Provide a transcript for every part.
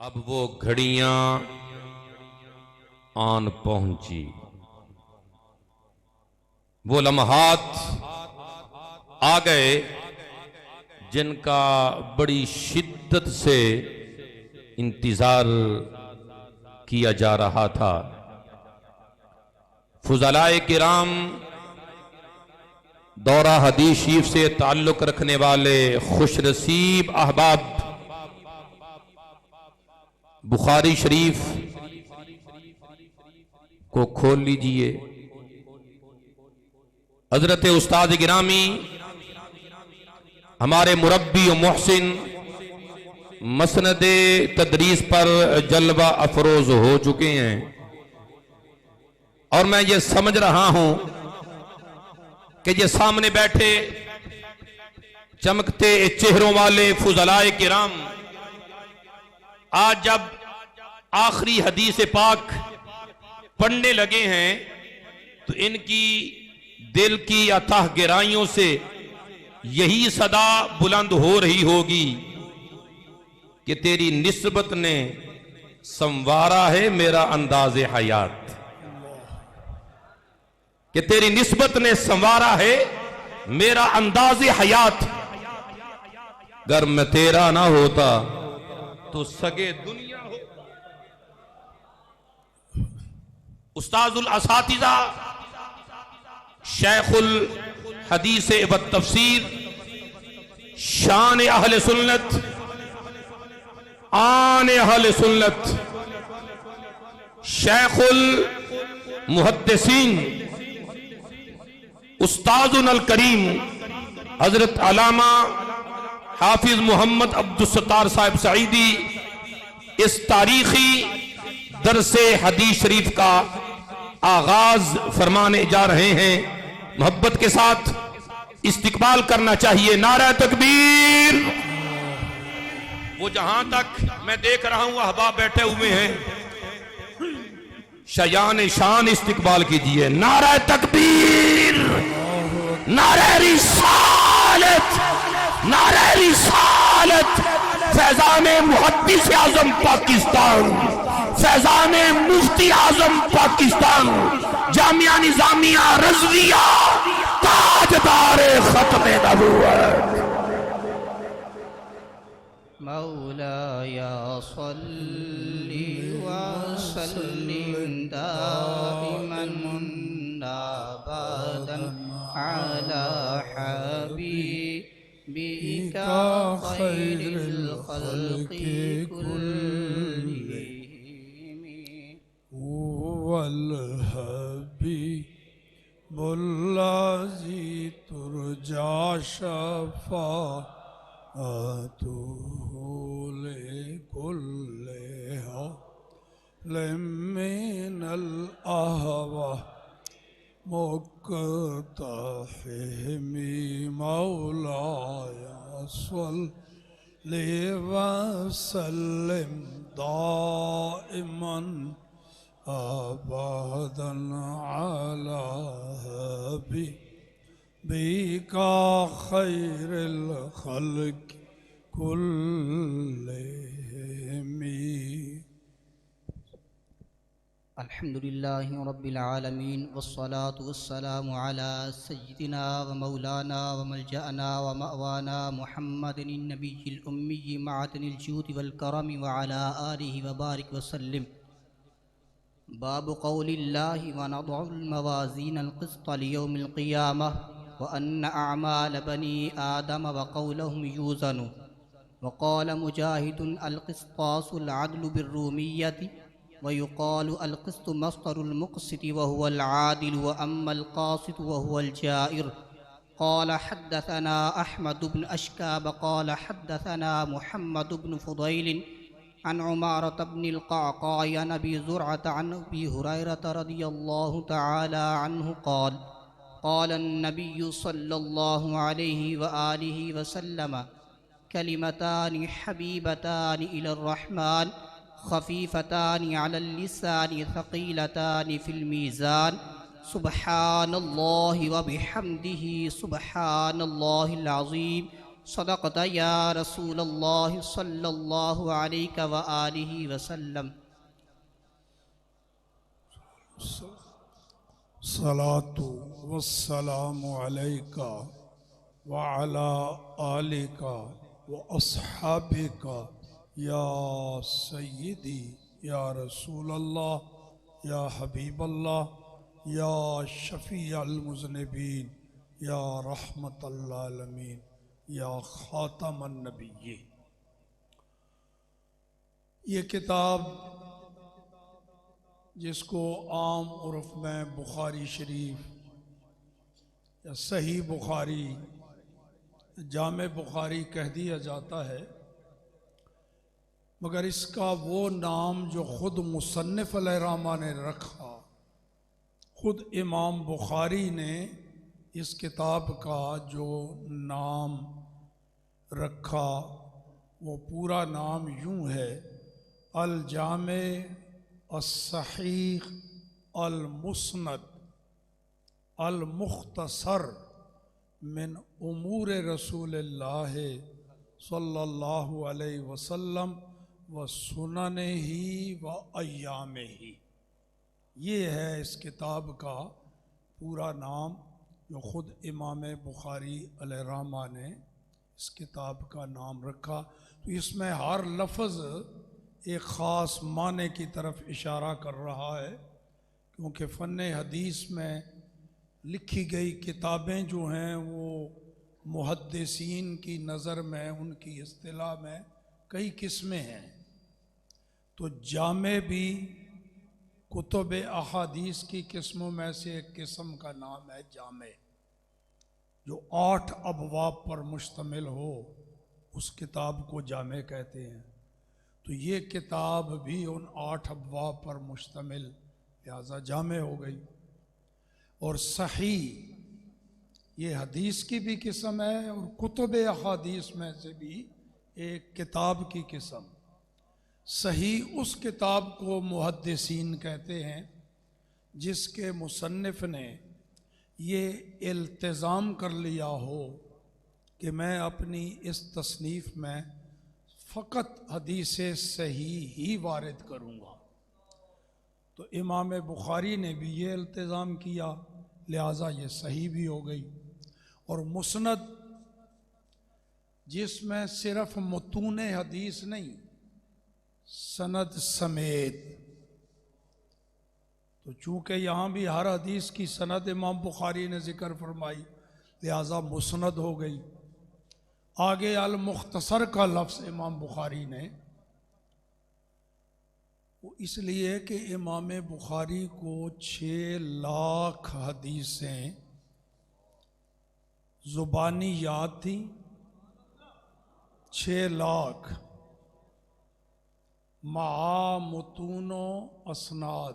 अब वो घड़ियां आन पहुंची, वो लम्हात आ गए जिनका बड़ी शिद्दत से इंतजार किया जा रहा था। फुज़लाए किराम, दौरा हदीस शरीफ से ताल्लुक रखने वाले खुशनसीब अहबाब, बुखारी शरीफ को खोल लीजिए। हजरत उस्ताद गिरामी, हमारे मुरब्बी और मोहसिन, मसनदे तदरीस पर जलवा अफरोज हो चुके हैं और मैं ये समझ रहा हूं कि ये सामने बैठे चमकते चेहरों वाले फुज़लाए किराम आज जब आखिरी हदीस पाक पढ़ने लगे हैं तो इनकी दिल की अथाह गहराइयों से यही सदा बुलंद हो रही होगी कि तेरी निस्बत ने संवारा है मेरा अंदाज़े हयात, कि तेरी निस्बत ने संवारा है मेरा अंदाज़े हयात। अगर मैं तेरा ना होता तो सगे दुनिया हो। उस्ताजुल असातिज़ा, शेखुल हदीस व तफसीर, शान अहले सुन्नत, आन अहले सुन्नत, शेखुल मुहद्दिसीन, उस्ताजुन अल करीम हजरत अलामा हाफिज मोहम्मद अब्दुल सत्तार साहिब सईदी इस तारीखी दरसे हदीस शरीफ का आगाज फरमाने जा रहे हैं। मोहब्बत के साथ इस्तिकबाल करना चाहिए। नारा तकबीर। वो जहां तक मैं देख रहा हूं अहबाब बैठे हुए हैं, शयान शान इस्तिकबाल कीजिए। नारा तकबीर, नारा रिसालत, नारा रिसालत। फैजाने मुहद्दिस आजम पाकिस्तान, फैजाने मुफ्ती आजम पाकिस्तान, जामिया निजामिया रज़विया, ताजदार खत्मे नबुव्वत। मौलाया सल्ली व सल्लिम दाइमन अबदन अला हबीबिका खैरिल खल्क़ि कुल्लिहिम वल हबीबुल्लाज़ी तुरजा शफ़ाअतुहु लिकुल्लि हालिम मिनल अहवा मुक़्तहिमी। मौलाया सल्लि व सल्लिम दाइमन अबदन अला हबीबिका खैरिल खल्क़ि कुल्लिहिम। अल्हम्दुलिल्लाहि रब्बिल आलमीन वस्सलातु वस्सलामु अला सय्यिदिना व मौलाना व मलजअना व मअवाना मुहम्मदिन नबिय्यिल उम्मी मअदनिल जूदि वल करमि व अला आलिहि व बारिक व सल्लिम। बाब क़ौलिल्लाहि व नदउल मवाज़ीनल क़िस्त लियौमिल क़ियामह व अन्न अअमाल बनी आदम व क़ौलुहुम यूज़नु। व क़ाल मुजाहिदुन अल क़िस्तासुल अदलु बिर्रूमिय्यति व युक़ालु अल क़िस्तु मस्दरुल मुक़सिति व हुवल आदिल व अम्मल क़ासितु व हुवल जाइर। क़ाल हद्दसना अहमद बिन अश्काब क़ाल हद्दसना मुहम्मद बिन फ़ुदैल अन उमारत बिनिल क़अक़ाअ अन अबी ज़ुरअत अन अबी हुरैरत रज़ियल्लाहु तआला अन्हु क़ाल क़ाल अन्नबिय्यु सल्लल्लाहु अलैहि व आलिहि व सल्लम कलिमतानि हबीबतानि इलर रहमान खफीफतानि अलल लिसानि थक़ीलतानि फिल मीज़ान। सुब्हानल्लाहि व बिहम्दिही सुब्हानल्लाहिल अज़ीम सदक़त या रसूलल्लाह सल्लल्लाहु अलैहि व आलिहि वसल्लम। सलातु वस्सलामु अलैका व अला आलिका व अस्हाबिका या सय्यदी या रसूल अल्लाह या हबीब अल्लाह या शफ़ी अल मुज़निबीन या रहमतल आलमीन या ख़ातमन नबिय्यीन। ये किताब जिसको आम उर्फ में बुखारी शरीफ या सही बुखारी, जामे बुखारी कह दिया जाता है, मगर इसका वो नाम जो ख़ुद मुसन्निफ़ अलैहिर्रहमा ने रखा, ख़ुद इमाम बुखारी ने इस किताब का जो नाम रखा वो पूरा नाम यूँ है, अल जामे अस-सहीह अल मुस्नद अल मुख्तसर मिन उमूर रसूलिल्लाह सल्लल्लाहु अलैहि वसल्लम व सुननिही व अय्यामिही। ये है इस किताब का पूरा नाम जो ख़ुद इमाम बुखारी अलैहिर्रहमा ने इस किताब का नाम रखा। तो इसमें हर लफ्ज़ एक ख़ास माने की तरफ इशारा कर रहा है, क्योंकि फ़न हदीस में लिखी गई किताबें जो हैं वो मुहद्दिसीन की नज़र में, उनकी इस्तिलाह में कई किस्में हैं। तो जामे भी कुतुब अहादीस की किस्मों में से एक किस्म का नाम है जामे, जो 8 अबवाब पर मुश्तमिल हो उस किताब को जामे कहते हैं। तो ये किताब भी उन 8 अबवाब पर मुश्तमिल, लिहाजा जामे हो गई। और सही ये हदीस की भी किस्म है और कुतुब अहादीस में से भी एक किताब की किस्म। सही उस किताब को मुहद्दिसीन कहते हैं जिसके मुसन्निफ़ ने ये इल्तिज़ाम कर लिया हो कि मैं अपनी इस तसनीफ़ में फ़कत हदीस सही ही वारिद करूँगा। तो इमाम बुखारी ने भी ये इल्तिज़ाम किया, लिहाजा ये सही भी हो गई। और मुस्नद जिसमें सिर्फ मतून हदीस नहीं, सनद समेत। तो चूँकि यहाँ भी हर हदीस की सनद इमाम बुखारी ने ज़िक्र फरमाई, लिहाजा मुस्नद हो गई। आगे अल मुख्तसर का लफ्ज़ इमाम बुखारी ने, वो इसलिए कि इमाम बुखारी को 6 लाख हदीसें ज़ुबानी याद थी। 6 लाख मा मुतूनो असनाद,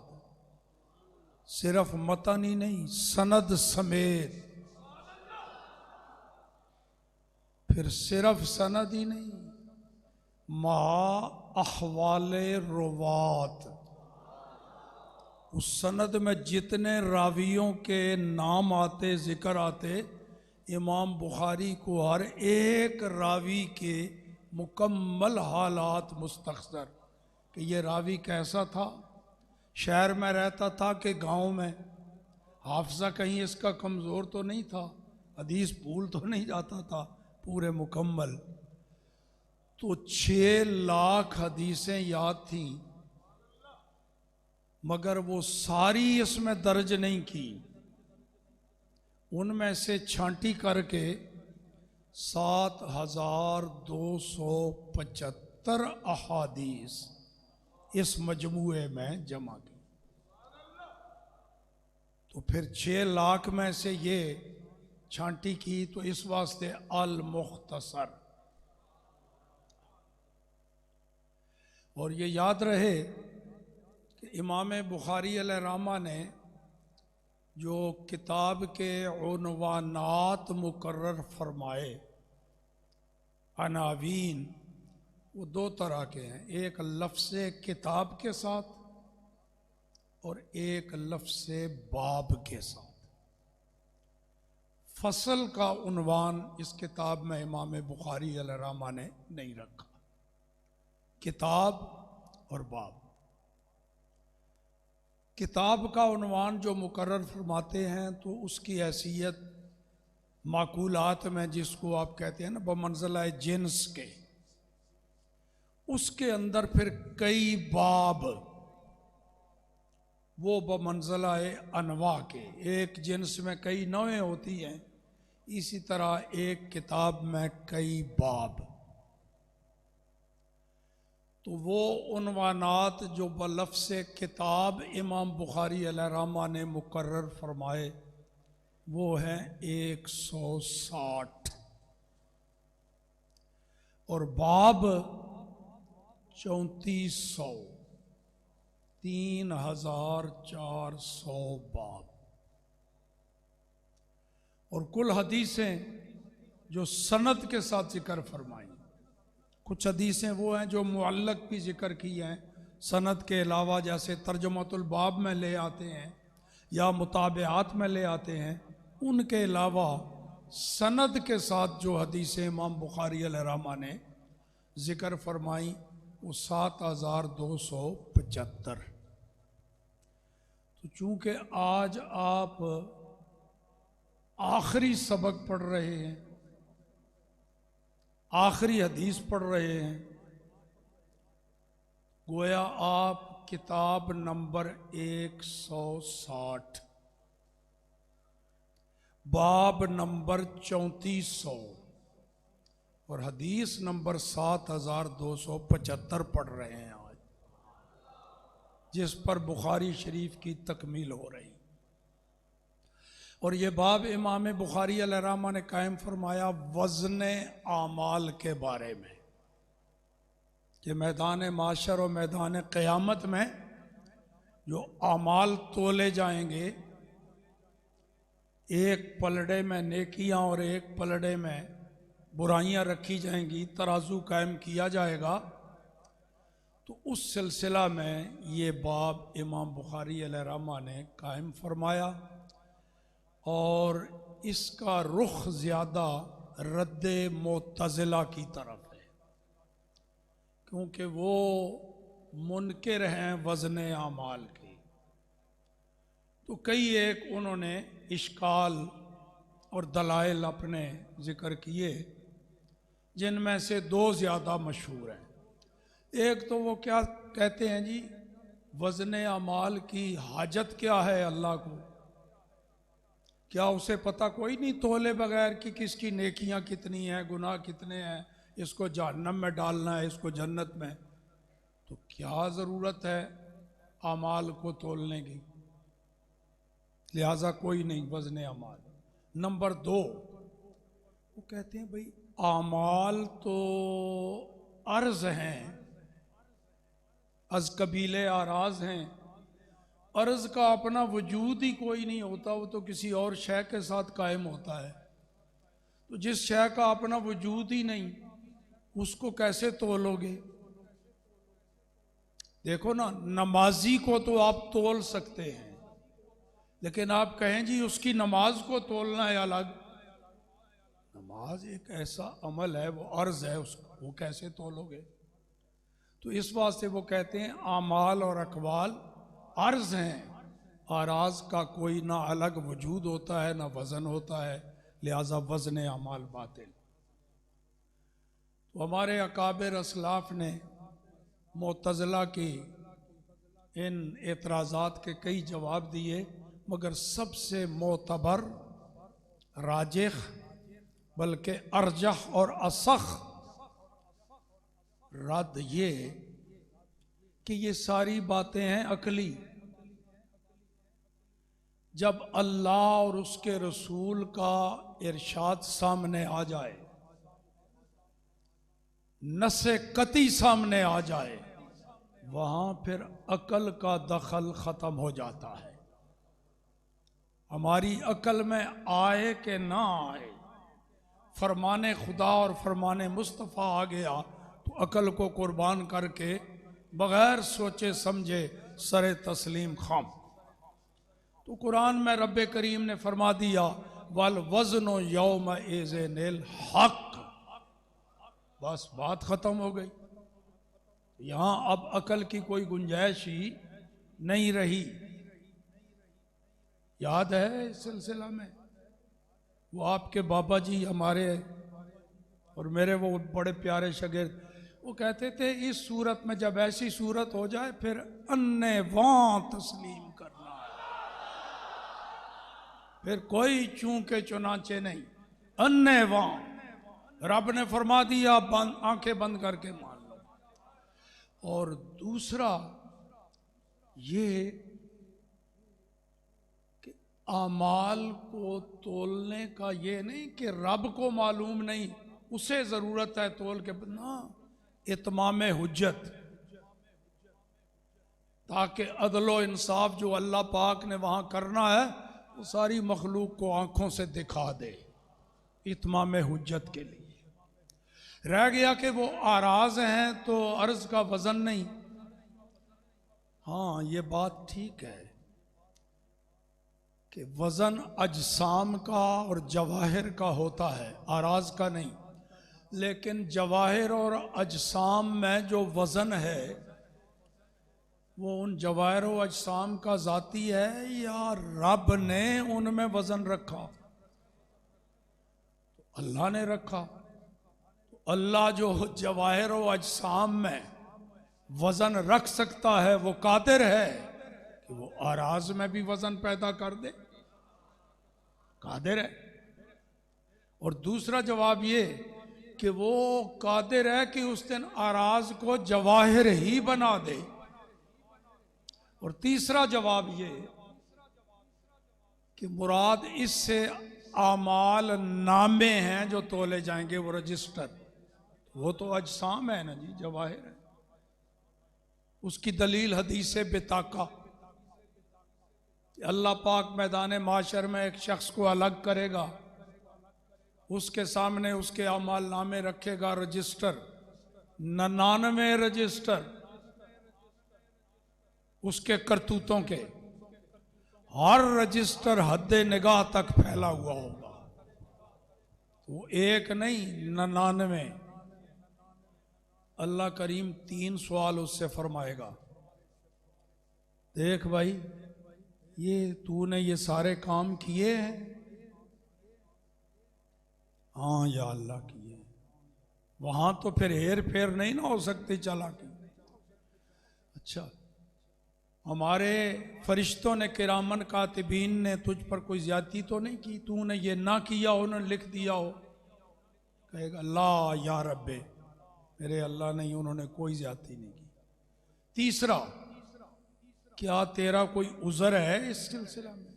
सिर्फ मतन ही नहीं, सनद समेत। फिर सिर्फ सनद ही नहीं, मा अहवाले रुवात, उस सनद में जितने रावियों के नाम आते, ज़िक्र आते, इमाम बुखारी को हर एक रावी के मुकम्मल हालात मुस्तख़्सर कि ये रावी कैसा था, शहर में रहता था कि गांव में, हाफ़ज़ा कहीं इसका कमज़ोर तो नहीं था, हदीस भूल तो नहीं जाता था, पूरे मुकम्मल। तो 6 लाख हदीसें याद थीं, मगर वो सारी इसमें दर्ज नहीं की। उनमें से छांटी करके 7,275 अहादीस इस मजमूए में जमा की। तो फिर 6 लाख में से ये छांटी की, तो इस वास्ते अल मुख्तसर। और ये याद रहे कि इमाम बुखारी अलैहिर्रहमा ने जो किताब के उन्वानात मुकर्रर फरमाए, अनावीन, वो 2 तरह के हैं, एक लफ्ज़ किताब के साथ और एक लफ्ज़ बाब के साथ। फसल का उन्वान इस किताब में इमाम बुखारी अलैहिर्रहमा ने नहीं रखा। किताब और बाब। किताब का उन्वान जो मुकर्रर फरमाते हैं तो उसकी हैसियत माकूलात में, जिसको आप कहते हैं ना बमंज़िला जिन्स के, उसके अंदर फिर कई बाब वो बमंज़िला अनवा के, एक जिन्स में कई नौएं होती हैं, इसी तरह एक किताब में कई बाब। तो वो उन्वानात जो बलफ्ज़ किताब इमाम बुखारी अलैहिर्रहमा ने मुकर्रर फरमाए वो हैं 160 और बाब 3400, 3400 बाब। और कुल हदीसें जो सनद के साथ जिक्र फरमाई, कुछ हदीसें वो हैं जो मुअल्लक भी जिक्र की हैं सनद के अलावा, जैसे तर्जुमतुल बाब में ले आते हैं या मुताबिआत में ले आते हैं, उनके अलावा सनद के साथ जो हदीसें इमाम बुखारी अलैहिर्रहमा ने जिक्र फरमाई वो 7275। तो चूंकि आज आप आखिरी सबक पढ़ रहे हैं, आखिरी हदीस पढ़ रहे हैं, गोया आप किताब नंबर 160 बाब नंबर 3400 और हदीस नंबर 7275 पढ़ रहे हैं आज, जिस पर बुखारी शरीफ की तकमील हो रही। और ये बाब इमाम बुखारी अलैहिर्रहमा ने कायम फरमाया वज़न आमाल के बारे में, कि मैदान माशर और मैदान क़यामत में जो आमाल तोले जाएंगे, एक पलड़े में नेकियां और एक पलड़े में बुराइयां रखी जाएंगी, तराजू कायम किया जाएगा। तो उस सिलसिला में ये बाब इमाम बुखारी अलैहिर्रहमा ने कायम फरमाया और इसका रुख ज़्यादा रद्द मुतज़िला की तरफ है, क्योंकि वो मुनकिर हैं वज़न आमाल के। तो कई एक उन्होंने इश्काल और दलाइल अपने ज़िक्र किए, जिनमें से दो ज़्यादा मशहूर हैं। एक तो वो क्या कहते हैं जी, वज़न आमाल की हाजत क्या है अल्लाह को? क्या उसे पता कोई नहीं तोले बगैर कि किसकी नेकियां कितनी हैं, गुनाह कितने हैं, इसको जहन्नम में डालना है, इसको जन्नत में? तो क्या ज़रूरत है आमाल को तोलने की? लिहाजा कोई नहीं वज़न आमाल। नंबर 2, वो कहते हैं भाई आमाल तो अर्ज़ हैं, अज़ कबीले आराज हैं। अर्ज़ का अपना वजूद ही कोई नहीं होता, वो तो किसी और शय के साथ कायम होता है। तो जिस शय का अपना वजूद ही नहीं, उसको कैसे तोलोगे? देखो ना, नमाजी को तो आप तोल सकते हैं, लेकिन आप कहें जी उसकी नमाज को तोलना है अलग। नमाज एक ऐसा अमल है, वो अर्ज़ है, उसको वो कैसे तोलोगे? तो इस वास्ते वो कहते हैं आमाल और अकवाल अर्ज़ हैं, आराज का कोई ना अलग वजूद होता है ना वज़न होता है, लिहाजा वज़न आमाल बातिल। तो हमारे अकाबिर असलाफ ने मुतज़िला की इन एतराज़ात के कई जवाब दिए, मगर सबसे मोतबर, राजिह, बल्कि अर्जह और असख रद्द ये कि ये सारी बातें हैं अकली। जब अल्लाह और उसके रसूल का इरशाद सामने आ जाए, नसे कती सामने आ जाए, वहां फिर अकल का दखल खत्म हो जाता है। हमारी अकल में आए कि ना आए, फरमाने खुदा और फरमाने मुस्तफ़ा आ गया तो अकल को कुर्बान करके बग़ैर सोचे समझे सरे तस्लीम खाम। तो कुरान में रब्बे करीम ने फरमा दिया वल वजनो यौम एज़निल हक। बस बात खत्म हो गई। यहां अब अकल की कोई गुंजाइश ही नहीं रही। याद है इस सिलसिला में वो आपके बाबा जी हमारे और मेरे वो बड़े प्यारे शागिर्द, वो कहते थे इस सूरत में जब ऐसी सूरत हो जाए फिर अन्ने वां तस्लीम करना है, फिर कोई चूंके चुनाचे नहीं, अन्ने वां। रब ने फरमा दिया बंद, आंखें बंद करके मान लो। और दूसरा ये कि आमाल को तोलने का ये नहीं कि रब को मालूम नहीं, उसे जरूरत है तोल के ना, इत्माम हुज्जत, ताकि अदलो इंसाफ जो अल्लाह पाक ने वहां करना है वो सारी मखलूक को आंखों से दिखा दे, इत्माम हुज्जत के लिए। रह गया कि वो आराज हैं तो अर्ज का वजन नहीं। हाँ ये बात ठीक है कि वजन अजसाम का और जवाहिर का होता है, आराज का नहीं। लेकिन जवाहिर और अजसाम में जो वजन है वो उन जवाहिर और अजसाम का जाती है या रब ने उनमें वजन रखा? तो अल्लाह ने रखा। तो अल्लाह जो जवाहिर और अजसाम में वजन रख सकता है वो कादिर है कि वो आराज में भी वजन पैदा कर दे, कादिर है। और दूसरा जवाब ये कि वो कादिर है कि उस दिन आराज को जवाहिर ही बना दे। और तीसरा जवाब ये कि मुराद इससे आमाल नामे हैं जो तोले जाएंगे, वो रजिस्टर, वो तो अजसाम है ना जी, जवाहिर है। उसकी दलील हदीस बिताका, अल्लाह पाक मैदान माशर में एक शख्स को अलग करेगा, उसके सामने उसके अमाल नामे रखेगा, रजिस्टर 99 रजिस्टर उसके करतूतों के, हर रजिस्टर हद्दे निगाह तक फैला हुआ होगा। वो एक नहीं 99। अल्लाह करीम 3 सवाल उससे फरमाएगा, देख भाई ये तूने ये सारे काम किए हैं? हाँ या अल्लाह किए। वहां तो फिर हेर फेर नहीं ना हो सकती, चालाकी। अच्छा, हमारे फरिश्तों ने, किरामन कातिबीन ने तुझ पर कोई ज्यादती तो नहीं की? तूने ये ना किया हो, उन्होंने लिख दिया हो? कहेगा ला या रब्बे, मेरे अल्लाह नहीं, उन्होंने कोई ज्यादती नहीं की। तीसरा, क्या तेरा कोई उज़र है इस सिलसिला में?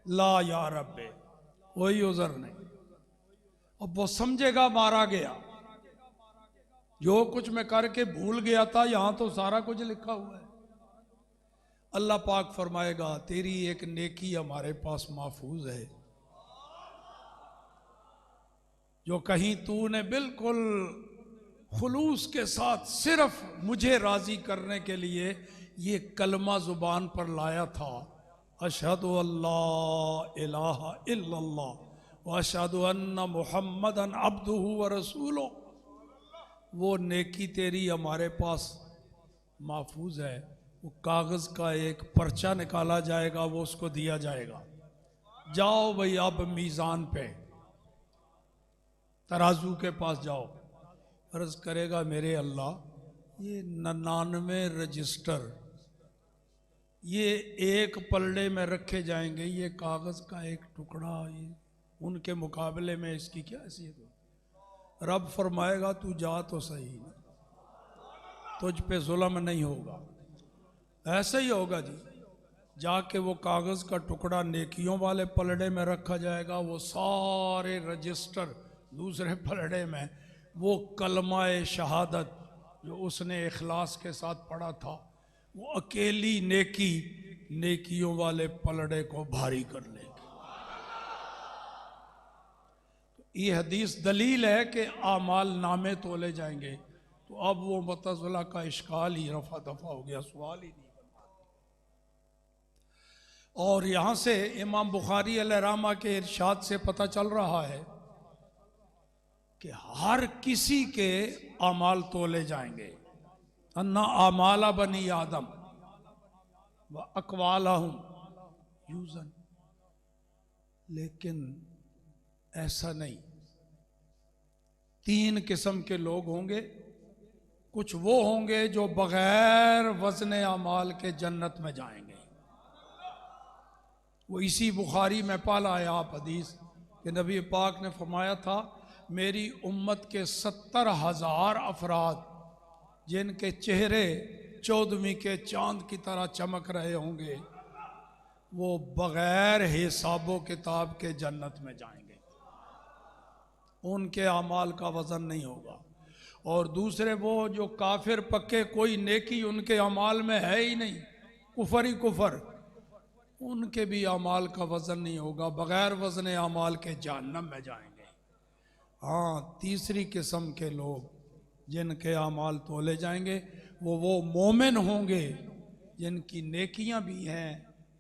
ला या रब्बे, कोई उज़र नहीं। अब वो समझेगा मारा गया, जो कुछ मैं करके भूल गया था, यहां तो सारा कुछ लिखा हुआ है। अल्लाह पाक फरमाएगा तेरी एक नेकी हमारे पास महफूज है, जो कहीं तूने बिल्कुल खुलूस के साथ सिर्फ मुझे राजी करने के लिए ये कलमा जुबान पर लाया था, अशहदु अल्ला इलाहा इल्लल्लाह व अशहदु अन्ना मुहम्मदन अब्दुहु व रसूलुहु, वो नेकी तेरी हमारे पास महफूज है। वो कागज़ का एक पर्चा निकाला जाएगा, वो उसको दिया जाएगा, जाओ भाई अब मीज़ान पे, तराजू के पास जाओ। अर्ज करेगा मेरे अल्लाह, ये 99 रजिस्टर ये एक पलड़े में रखे जाएंगे, ये कागज़ का एक टुकड़ा, ये उनके मुकाबले में इसकी क्या हैसियत हो? रब फरमाएगा तू जा तो सही, तुझ पे जुल्म नहीं होगा। ऐसे ही होगा जी, जाके वो कागज़ का टुकड़ा नेकियों वाले पलड़े में रखा जाएगा, वो सारे रजिस्टर दूसरे पलड़े में, वो कलमाए शहादत जो उसने इखलास के साथ पढ़ा था, वो अकेली नेकी नेकियों वाले पलड़े को भारी कर लेगी। ये हदीस दलील है कि आमाल नामे तोले जाएंगे। तो अब वो मुतज़िला का इश्काल ही रफा दफा हो गया, सवाल ही नहीं। और यहाँ से इमाम बुखारी अलैहिर्रहमा के इरशाद से पता चल रहा है कि हर किसी के अमाल तोले जाएंगे। अन्ना अमाला बनी आदम व अकवालहुम यूजन, लेकिन ऐसा नहीं। तीन किस्म के लोग होंगे। कुछ वो होंगे जो बगैर वजन अमाल के जन्नत में जाएंगे। वो इसी बुखारी में पाला है आप हदीस कि नबी पाक ने फरमाया था, मेरी उम्मत के 70,000 अफराद जिनके चेहरे 14वीं के चांद की तरह चमक रहे होंगे, वो बगैर हिसाबो किताब के जन्नत में जाएंगे। उनके अमाल का वजन नहीं होगा। और दूसरे वो जो काफिर पक्के, कोई नेकी उनके अमाल में है ही नहीं, कुफर ही कुफर, उनके भी अमाल का वजन नहीं होगा, बगैर वजन अमाल के जहन्नम में जाएंगे। हाँ, तीसरी किस्म के लोग जिनके अमाल तोले जाएंगे वो मोमिन होंगे जिनकी नेकियां भी हैं,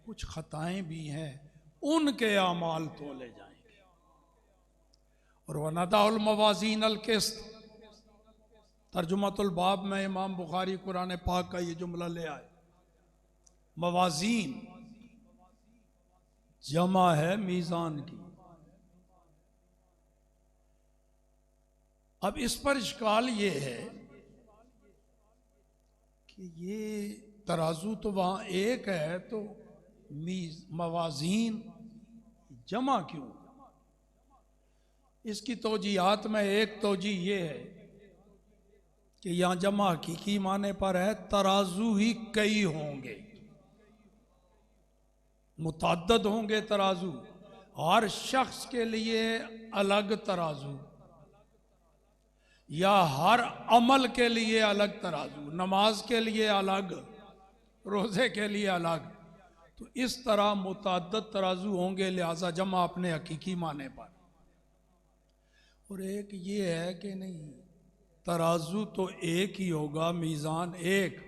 कुछ खताएं भी हैं, उनके अमाल तोले जाएंगे। और वनदाउल मवाजीन अल किस्त, तर्जुमतुल बाब में इमाम बुखारी कुरान पाक का ये जुमला ले आए। मवाजीन जमा है मीज़ान की। अब इस पर इश्काल ये है कि ये तराजू तो वहां एक है, तो मवाजीन जमा क्यों? इसकी तौजीहात में एक तौजी ये है कि यहां जमा हकीकी माने पर है, तराजू ही कई होंगे, मुतअद्दद होंगे तराजू, हर शख्स के लिए अलग तराजू, या हर अमल के लिए अलग तराजू, नमाज के लिए अलग, रोजे के लिए अलग। तो इस तरह मुतअद्दद तराजू होंगे, लिहाजा जमा अपने हकीकी माने पर। और एक ये है कि नहीं, तराजू तो एक ही होगा, मीज़ान एक,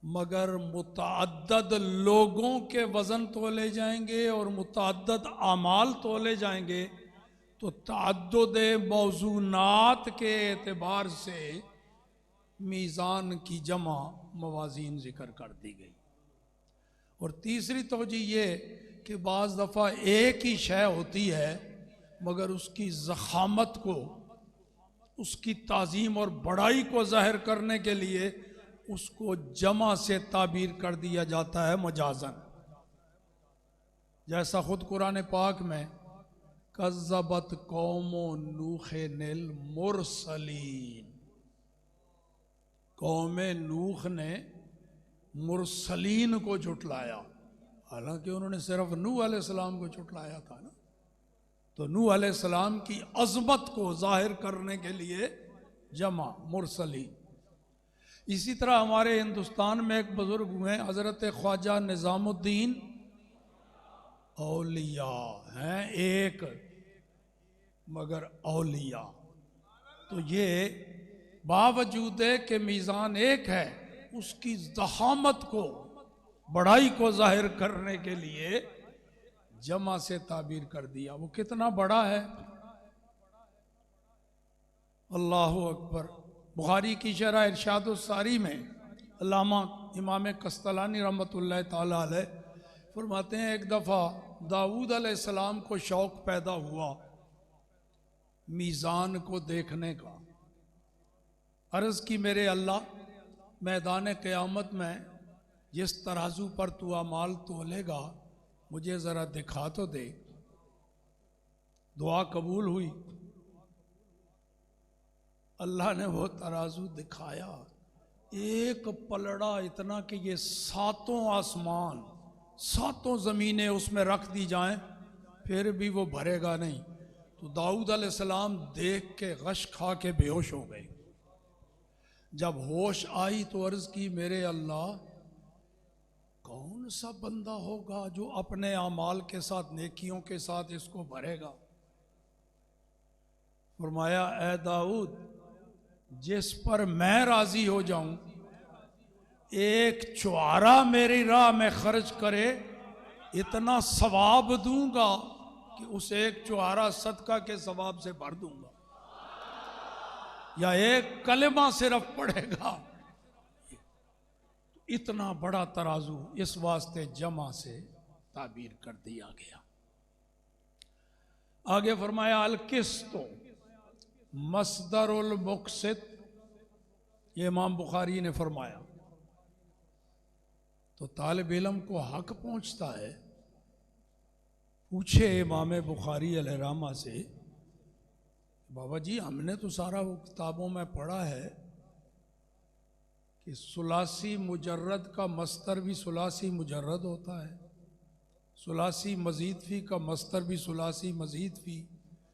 मगर मुतअद्दद लोगों के वजन तोले जाएंगे और मुतअद्दद अमाल तोले जाएंगे। तो तअद्दुद मौज़ूनात के एतबार से मीज़ान की जमा मवाज़ीन जिक्र कर दी गई। और तीसरी तवज्जो ये कि बाज़ दफ़ा एक ही शय होती है, मगर उसकी ज़ख़ामत को, उसकी ताज़ीम और बड़ाई को ज़ाहिर करने के लिए उसको जमा से ताबीर कर दिया जाता है मजाजन। जैसा खुद कुरान पाक में कज़्ज़बत कौमो नूहिल मुरसलीन, कौम नूह ने मुरसलीन को झुटलाया, हालांकि उन्होंने सिर्फ नूह अलैहिस्सलाम को झुटलाया था ना। तो नूह अलैहिस्सलाम की अज़मत को जाहिर करने के लिए जमा मुरसलीन। इसी तरह हमारे हिंदुस्तान में एक बुजुर्ग हुए हज़रत ख्वाजा निज़ामुद्दीन औलिया हैं एक, मगर औलिया। तो ये बावजूद कि मीज़ान एक है, उसकी ज़ख़ामत को, बड़ाई को जाहिर करने के लिए जमा से ताबीर कर दिया। वो कितना बड़ा है, अल्लाहु अकबर। बुखारी की शरह इरशादुस्सारी में अल्लामा इमाम कस्तलानी रहमतुल्लाह ताला अलैह फरमाते हैं, एक दफ़ा दाऊद अलैहिस्सलाम को शौक़ पैदा हुआ मीज़ान को देखने का। अर्ज़ की, मेरे अल्लाह, मैदान क़यामत में जिस तराजू पर तू अमाल तोलेगा मुझे ज़रा दिखा तो दे। दुआ कबूल हुई, अल्लाह ने वो तराजू दिखाया, एक पलड़ा इतना कि ये सातों आसमान, सातों ज़मीनें उसमें रख दी जाएं फिर भी वो भरेगा नहीं। तो दाऊद अलैहिस्सलाम देख के गश खा के बेहोश हो गए। जब होश आई तो अर्ज़ की, मेरे अल्लाह, कौन सा बंदा होगा जो अपने अमाल के साथ, नेकियों के साथ इसको भरेगा। फरमाया, ए दाऊद, जिस पर मैं राजी हो जाऊं, एक चुआरा मेरी राह में खर्च करे इतना सवाब दूंगा कि उस एक चुहारा सदका के सवाब से भर दूंगा, या एक कलमा सिर्फ पढ़ेगा। इतना बड़ा तराजू इस वास्ते जमा से ताबीर कर दिया गया। आगे फरमाया अल किस्तो मसदरुल मुक़सित, ये इमाम बुखारी ने फरमाया। तो तालिब इल्म को हक पहुंचता है, पूछे इमाम बुखारी अलैहिर्रहमा से, बाबा जी हमने तो सारा वो किताबों में पढ़ा है कि सुलासी मुजर्रद का मस्तर भी सुलासी मुजर्रद होता है, सुलासी मजीद फी का मस्तर भी सुलासी मजीद फी,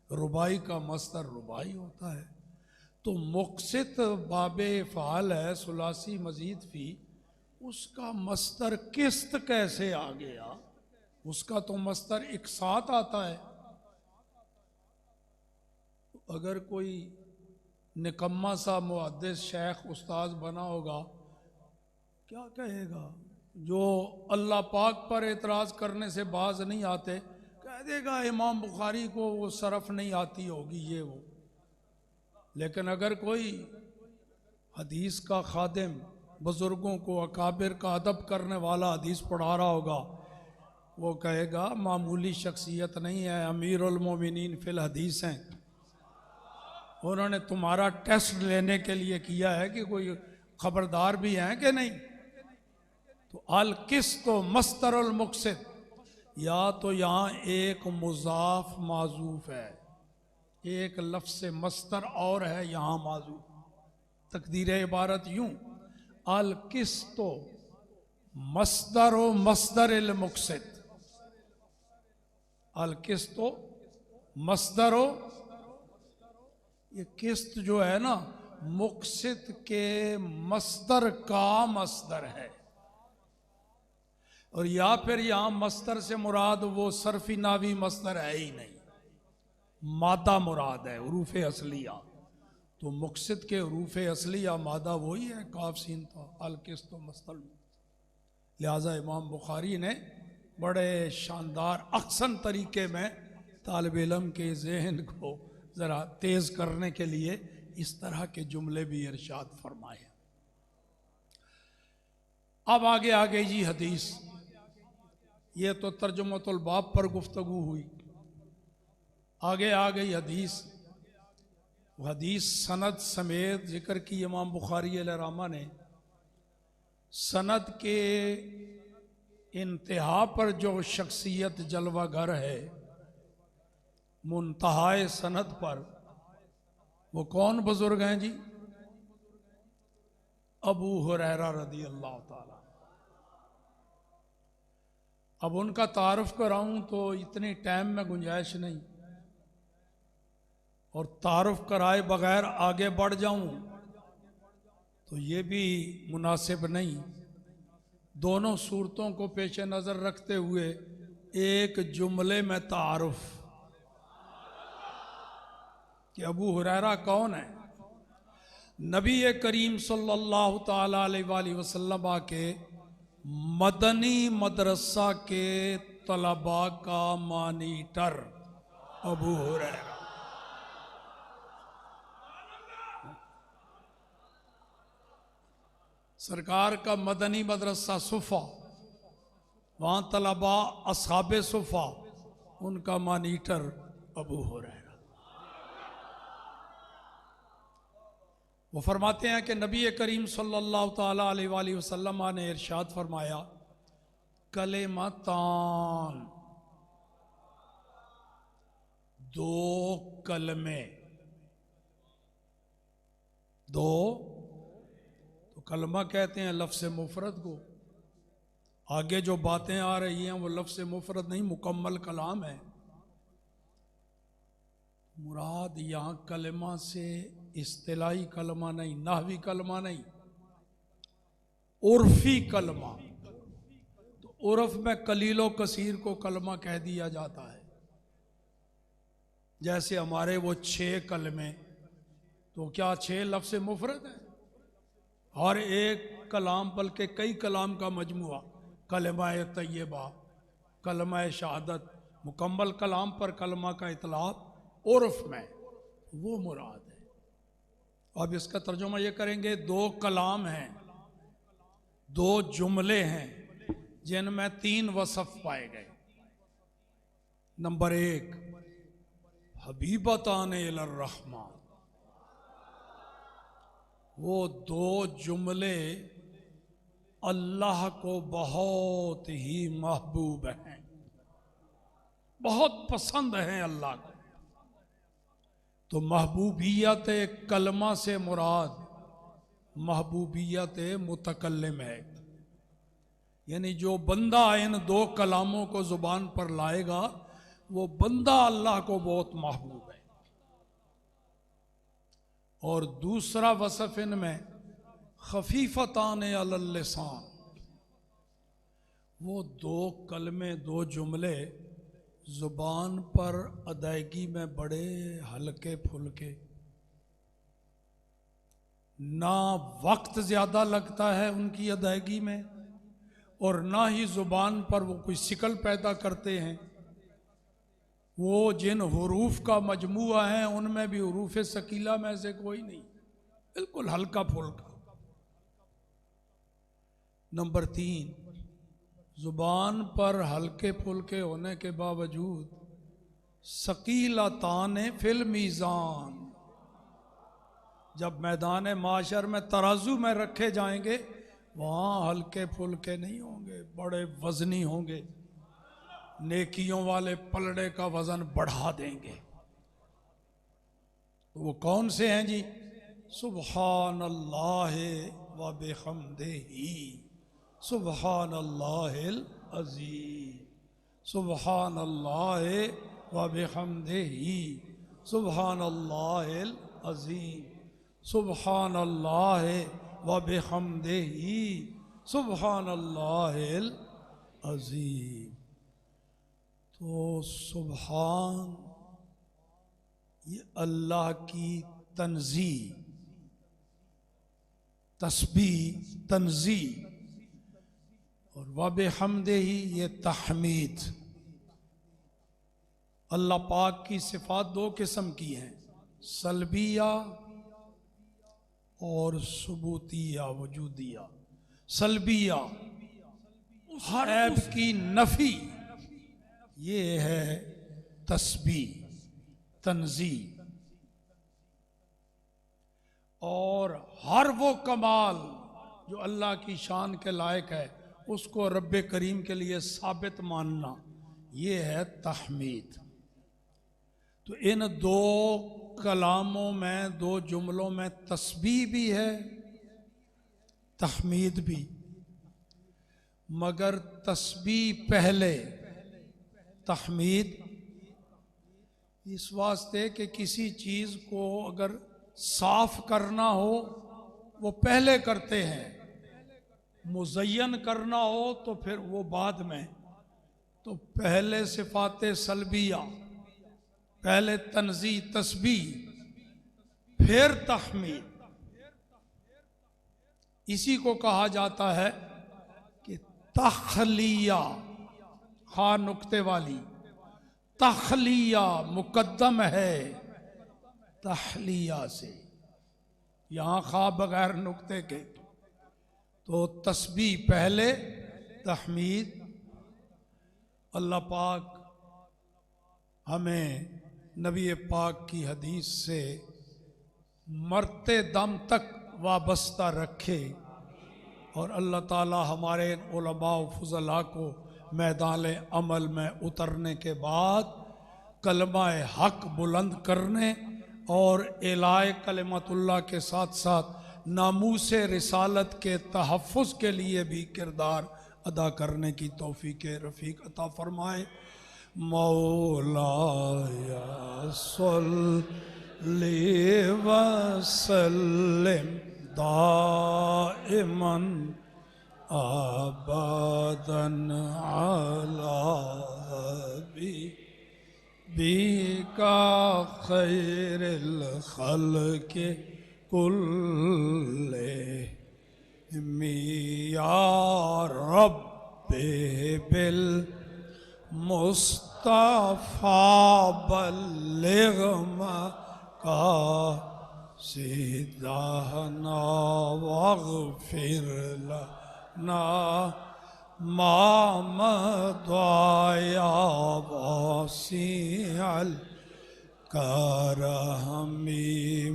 रुबाई का मस्तर रुबाई होता है। तो मुक़सित बाबे फ़ाल है, सुलासी मजीद फी, उसका मस्तर किस्त कैसे आ गया? उसका तो मस्तर एक साथ आता है। अगर कोई निकम्मा सा मुहद्दिस शेख उस्ताद बना होगा, क्या कहेगा? जो अल्लाह पाक पर एतराज़ करने से बाज नहीं आते, कह देगा इमाम बुखारी को वो सरफ नहीं आती होगी, ये वो। लेकिन अगर कोई हदीस का खादिम, बुजुर्गों को अकाबिर का अदब करने वाला हदीस पढ़ा रहा होगा, वो कहेगा मामूली शख्सियत नहीं है, अमीरुल मोमिनीन फिल हदीस हैं, उन्होंने तुम्हारा टेस्ट लेने के लिए किया है कि कोई खबरदार भी हैं कि नहीं। तो अल किस्तो मस्तरुल मुक़सित, या तो यहाँ एक मुज़ाफ माजूफ है, एक लफ्ज़ से मस्तर और है यहाँ माजूफ। तकदीर इबारत यूं, अल किस्तो मस्दरो मस्दरिल मुक़सित, अल किस्तो मस्दरो, ये किस्त जो है ना मुक़सित के मस्दर का मस्दर है। और या फिर यहां मस्दर से मुराद वो सरफी नावी मस्दर है ही नहीं, मादा मुराद है, उरूफ असलिया। तो मुक़सित के उरूफ असलिया मादा वही है, काफ सीन था, अल किस्तो मस्दर। लिहाजा इमाम बुखारी ने बड़े शानदार अक्सन तरीके में तालिब इल्म के जहन को ज़रा तेज़ करने के लिए इस तरह के जुमले भी इरशाद फरमाए। अब आगे आ गई जी हदीस। ये तो तर्जुमतुल बाब पर गुफ्तगू हुई, आगे आ गई हदीस। हदीस सनद समेत जिक्र की इमाम बुखारी अलैहिर्रहमा ने। सनद के इंतहा पर जो शख्सियत जलवागर है, मुंतहाए सनद पर, वो कौन बुजुर्ग हैं जी? अबू हुरैरा रदी अल्लाह ताला। अब उनका तारुफ कराऊं तो इतनी टाइम में गुंजाइश नहीं, और तारुफ कराए बगैर आगे बढ़ जाऊं तो ये भी मुनासिब नहीं। दोनों सूरतों को पेश नज़र रखते हुए एक जुमले में तारुफ कि अबू हुरैरा कौन है। नबी करीम सल्लल्लाहु ताला अलैहि वसल्लम के मदनी मदरसा के तलबा का मानीटर अबू हुरैरा। सरकार का मदनी मदरसा सुफ़ा, वहाँ तलबा असहाबे सुफ़ा, उनका मानीटर अबू हुरैरा। वो फरमाते हैं कि नबी करीम सल्लल्लाहु ताला अलैहि वसल्लम ने इरशाद फरमाया, कलेमतान, दो कलमे, दो तो कलमा कहते हैं लफ्ज़ मुफरद को। आगे जो बातें आ रही हैं वो लफ्ज़ मुफरद नहीं, मुकम्मल कलाम है। मुराद यहाँ कलमा से इस्तिलाही कलमा नहीं, नाहवी कलमा नहीं, उर्फी कलमा। तो उर्फ में कलीलो कसीर को कलमा कह दिया जाता है। जैसे हमारे वो 6 कलमे, तो क्या 6 लफ्ज़ मुफरद है? हर एक कलाम बल्कि कई कलाम का मजमुआ, कलमा तय्यबा, कलमा शहादत मुकम्मल कलाम पर कलमा का इतलाक उर्फ में वो मुराद है। अब इसका तर्जुमा ये करेंगे, दो कलाम हैं, दो जुमले हैं जिनमें 3 वसफ पाए गए। नंबर 1, हबीबतान इलर रहमान, वो 2 जुमले अल्लाह को बहुत ही महबूब हैं, बहुत पसंद हैं अल्लाह को। तो महबूबियत कलमा से मुराद महबूबियत मुतकल्लिम है, यानी जो बंदा इन 2 कलामों को जुबान पर लाएगा वो बंदा अल्लाह को बहुत महबूब है। और दूसरा वसफ इनमें खफीफतान अलल लिसान, वो 2 कलमे 2 जुमले जुबान पर अदायगी में बड़े हल्के फुल्के, ना वक्त ज़्यादा लगता है उनकी अदायगी में और ना ही जुबान पर वो कोई शिकल पैदा करते हैं। वो जिन हुरूफ का मजमुआ है उनमें भी हुरूफ सकीला में से कोई नहीं, बिल्कुल हल्का फुल्का। नंबर 3, जुबान पर हल्के फुल्के होने के बावजूद सकीलतान फिल मीज़ान, जब मैदान माशर में तराजू में रखे जाएंगे वहाँ हल्के फुल्के नहीं होंगे, बड़े वजनी होंगे, नेकियों वाले पलड़े का वजन बढ़ा देंगे। तो वो कौन से हैं जी? सुब्हानल्लाह व बिहम्दिही, सुब्हानल्लाहिल अज़ीम, सुब्हानल्लाह व बिहम्दिही, सुब्हानल्लाहिल अज़ीम, सुब्हानल्लाह व बिहम्दिही, सुब्हानल्लाहिल अज़ीम। तो सुब्हान ये अल्लाह की तंज़ी, तस्बीह तंज़ी, और वबिहम्दिही ये तहमीद। अल्लाह पाक की सिफ़ात 2 किस्म की हैं, सल्बिया और सुबूतिया वजूदिया। सल्बिया हर ऐब की नफ़ी, ये है तस्बीह तंज़ी, और हर वो कमाल जो अल्लाह की शान के लायक है उसको रब्बे करीम के लिए साबित मानना, ये है तहमीद। तो इन 2 कलामों में 2 जुमलों में तस्बीह भी है तहमीद भी, मगर तस्बीह पहले तहमीद, इस वास्ते कि किसी चीज़ को अगर साफ करना हो वो पहले करते हैं, मुज़य्यन करना हो तो फिर वो बाद में। तो पहले सिफ़ात सल्बिया, पहले तंज़ी तस्बीह, फिर तहमीद। इसी को कहा जाता है कि तखलिया, खा नुक्ते वाली, तखलिया मुकद्दम है तहलिया से, यहाँ खा बगैर नुक्ते के। तो तस्बीह पहले, तहमीद। अल्लाह पाक हमें नबी पाक की हदीस से मरते दम तक वाबस्ता रखे, और अल्लाह ताला हमारे उलमा व फुज़ला को मैदान अमल में उतरने के बाद कलमा हक बुलंद करने और एलाए कलिमतुल्लाह के साथ साथ नामूस रिसालत के तहफ़्फ़ुज़ के लिए भी किरदार अदा करने की तौफ़ीक़ रफ़ीक अता फ़रमाए। मौलाया सल्लि व सल्लिम दाइमन अबदन अला हबीबिका खैरिल खल्क़ि कुल्लिहिम या रब्बी बिल मुस्तफ़ा बल्लिग मक़ासिदना वग़फ़िर लना मा मज़ा या वासिअल करहमी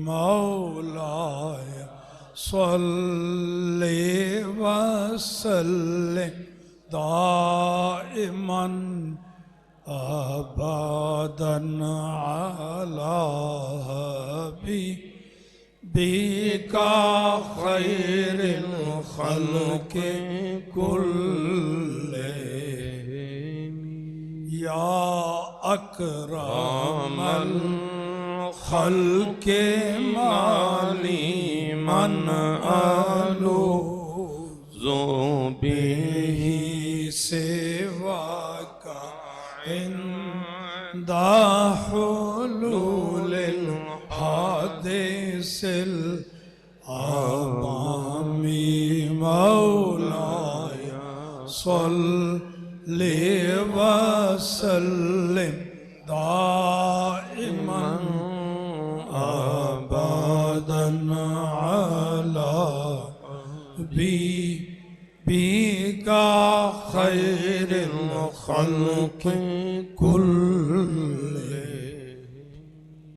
मौलाय सल्लि वसल्लिम दाइमन अबदन अला हबीबिका खैरिल खल्क़ि कुल्लिहिम या अकरमल खल्क़ि माली मन अलूज़ु बिही सिवा का इंदा हुलूलिल हादिसिल आवामी मौलाय सल्लि वसल्लिम दाइमन अबदन अला हबीबिका खैरिल खल्क़ि कुल्लिहिम।